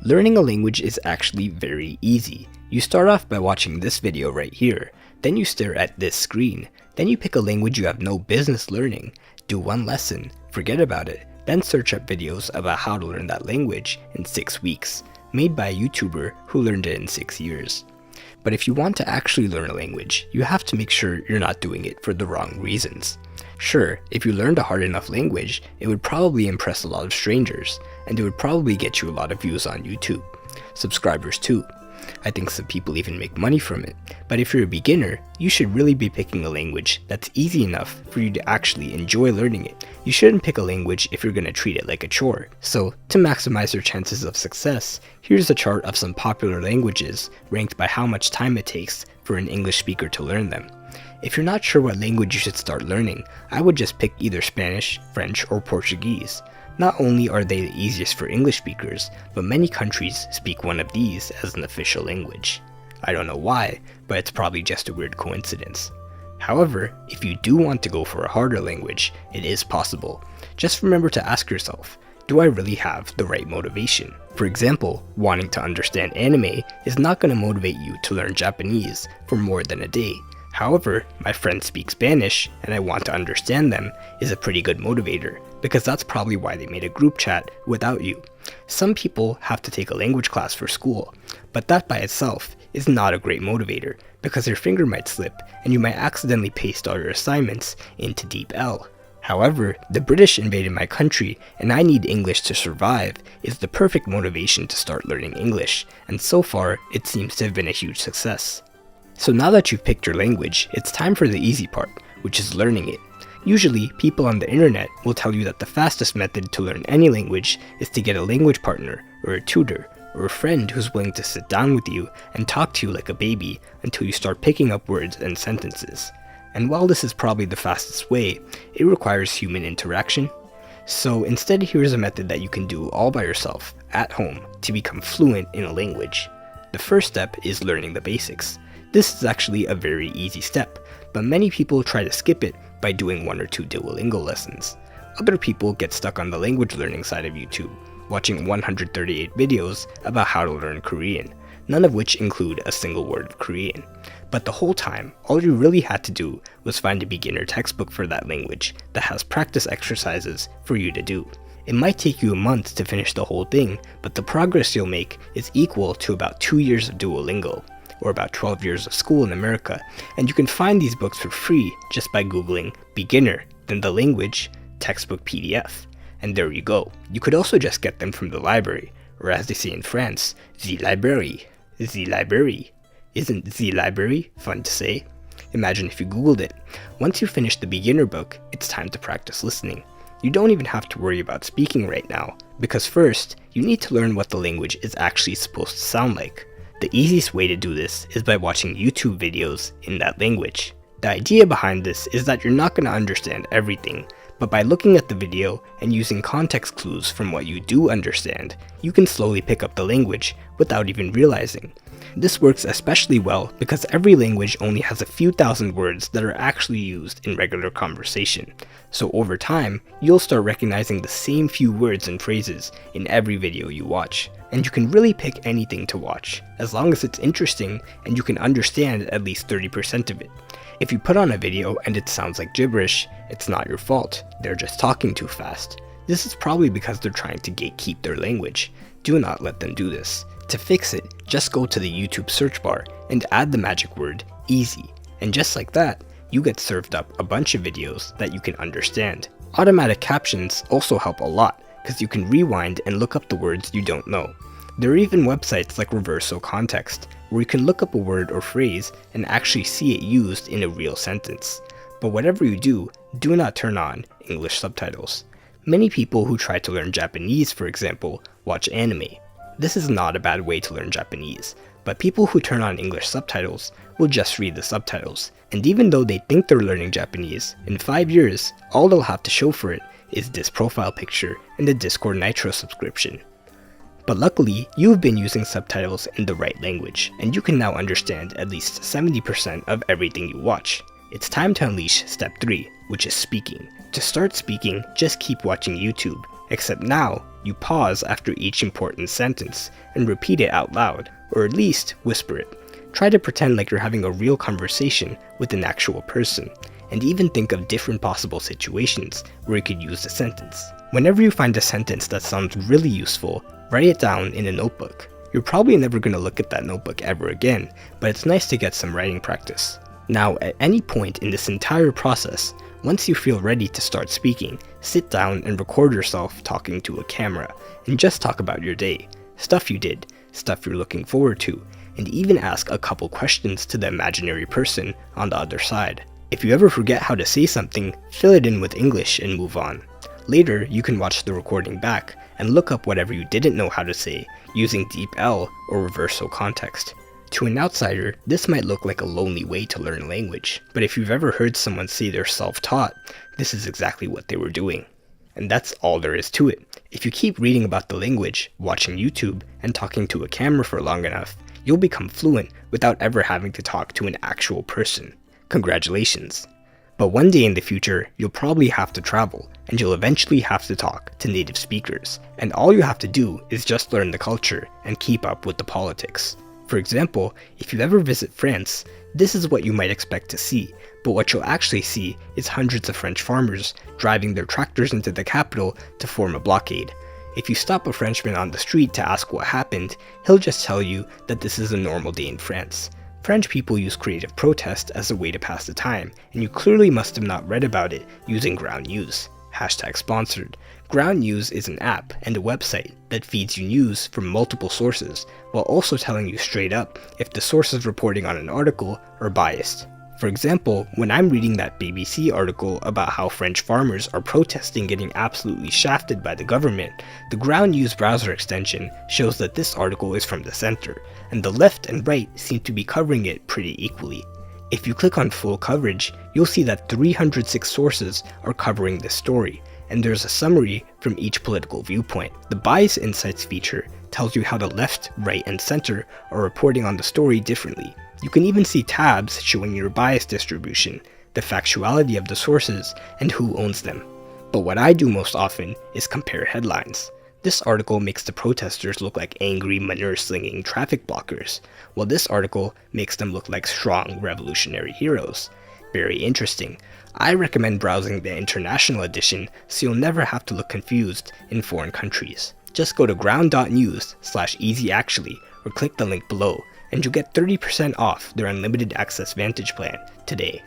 Learning a language is actually very easy. You start off by watching this video right here, then you stare at this screen, then you pick a language you have no business learning, do one lesson, forget about it, then search up videos about how to learn that language in 6 weeks, made by a YouTuber who learned it in 6 years. But if you want to actually learn a language, you have to make sure you're not doing it for the wrong reasons. Sure, if you learned a hard enough language, it would probably impress a lot of strangers, and it would probably get you a lot of views on YouTube. Subscribers too. I think some people even make money from it. But if you're a beginner, you should really be picking a language that's easy enough for you to actually enjoy learning it. You shouldn't pick a language if you're going to treat it like a chore. So, to maximize your chances of success, here's a chart of some popular languages ranked by how much time it takes for an English speaker to learn them. If you're not sure what language you should start learning, I would just pick either Spanish, French, or Portuguese. Not only are they the easiest for English speakers, but many countries speak one of these as an official language. I don't know why, but it's probably just a weird coincidence. However, if you do want to go for a harder language, it is possible. Just remember to ask yourself, do I really have the right motivation? For example, wanting to understand anime is not going to motivate you to learn Japanese for more than a day. However, my friends speak Spanish and I want to understand them is a pretty good motivator, because that's probably why they made a group chat without you. Some people have to take a language class for school, but that by itself is not a great motivator, because your finger might slip and you might accidentally paste all your assignments into deep L. However, the British invaded my country and I need English to survive is the perfect motivation to start learning English, and so far it seems to have been a huge success. So now that you've picked your language, it's time for the easy part, which is learning it. Usually, people on the internet will tell you that the fastest method to learn any language is to get a language partner, or a tutor, or a friend who's willing to sit down with you and talk to you like a baby until you start picking up words and sentences. And while this is probably the fastest way, it requires human interaction. So instead, here's a method that you can do all by yourself, at home, to become fluent in a language. The first step is learning the basics. This is actually a very easy step, but many people try to skip it by doing 1 or 2 Duolingo lessons. Other people get stuck on the language learning side of YouTube, watching 138 videos about how to learn Korean, none of which include a single word of Korean. But the whole time, all you really had to do was find a beginner textbook for that language that has practice exercises for you to do. It might take you a month to finish the whole thing, but the progress you'll make is equal to about 2 years of Duolingo, or about 12 years of school in America, and you can find these books for free just by googling beginner, then the language, textbook PDF, and there you go. You could also just get them from the library, or as they say in France, the library. The library. Isn't the library fun to say? Imagine if you googled it. Once you finish the beginner book, it's time to practice listening. You don't even have to worry about speaking right now, because first, you need to learn what the language is actually supposed to sound like. The easiest way to do this is by watching YouTube videos in that language. The idea behind this is that you're not going to understand everything, but by looking at the video and using context clues from what you do understand, you can slowly pick up the language without even realizing. This works especially well because every language only has a few thousand words that are actually used in regular conversation. So over time, you'll start recognizing the same few words and phrases in every video you watch. And you can really pick anything to watch, as long as it's interesting and you can understand at least 30% of it. If you put on a video and it sounds like gibberish, it's not your fault, they're just talking too fast. This is probably because they're trying to gatekeep their language. Do not let them do this. To fix it, just go to the YouTube search bar and add the magic word easy. And just like that, you get served up a bunch of videos that you can understand. Automatic captions also help a lot, because you can rewind and look up the words you don't know. There are even websites like Reverso Context, where you can look up a word or phrase and actually see it used in a real sentence. But whatever you do not turn on English subtitles. Many people who try to learn Japanese, for example, watch anime. This is not a bad way to learn Japanese, but people who turn on English subtitles will just read the subtitles. And even though they think they're learning Japanese, in 5 years, all they'll have to show for it is this profile picture and a Discord Nitro subscription. But luckily, you've been using subtitles in the right language, and you can now understand at least 70% of everything you watch. It's time to unleash step 3, which is speaking. To start speaking, just keep watching YouTube, except now you pause after each important sentence and repeat it out loud, or at least whisper it. Try to pretend like you're having a real conversation with an actual person, and even think of different possible situations where you could use the sentence. Whenever you find a sentence that sounds really useful, write it down in a notebook. You're probably never going to look at that notebook ever again, but it's nice to get some writing practice. Now, at any point in this entire process, once you feel ready to start speaking, sit down and record yourself talking to a camera, and just talk about your day, stuff you did, stuff you're looking forward to, and even ask a couple questions to the imaginary person on the other side. If you ever forget how to say something, fill it in with English and move on. Later, you can watch the recording back and look up whatever you didn't know how to say using deep L or reversal context. To an outsider, this might look like a lonely way to learn language, but if you've ever heard someone say they're self-taught, this is exactly what they were doing. And that's all there is to it. If you keep reading about the language, watching YouTube, and talking to a camera for long enough, you'll become fluent without ever having to talk to an actual person. Congratulations. But one day in the future, you'll probably have to travel, and you'll eventually have to talk to native speakers, and all you have to do is just learn the culture and keep up with the politics. For example, if you ever visit France, this is what you might expect to see, but what you'll actually see is hundreds of French farmers driving their tractors into the capital to form a blockade. If you stop a Frenchman on the street to ask what happened, he'll just tell you that this is a normal day in France. French people use creative protest as a way to pass the time, and you clearly must have not read about it using Ground News. #sponsored. Ground News is an app and a website that feeds you news from multiple sources, while also telling you straight up if the sources reporting on an article are biased. For example, when I'm reading that BBC article about how French farmers are protesting getting absolutely shafted by the government, the Ground News browser extension shows that this article is from the center, and the left and right seem to be covering it pretty equally. If you click on full coverage, you'll see that 306 sources are covering this story, and there's a summary from each political viewpoint. The Bias Insights feature tells you how the left, right, and center are reporting on the story differently. You can even see tabs showing your bias distribution, the factuality of the sources, and who owns them. But what I do most often is compare headlines. This article makes the protesters look like angry, manure-slinging traffic blockers, while this article makes them look like strong, revolutionary heroes. Very interesting. I recommend browsing the international edition so you'll never have to look confused in foreign countries. Just go to ground.news/easyactually or click the link below, and you'll get 30% off their unlimited access Vantage plan today.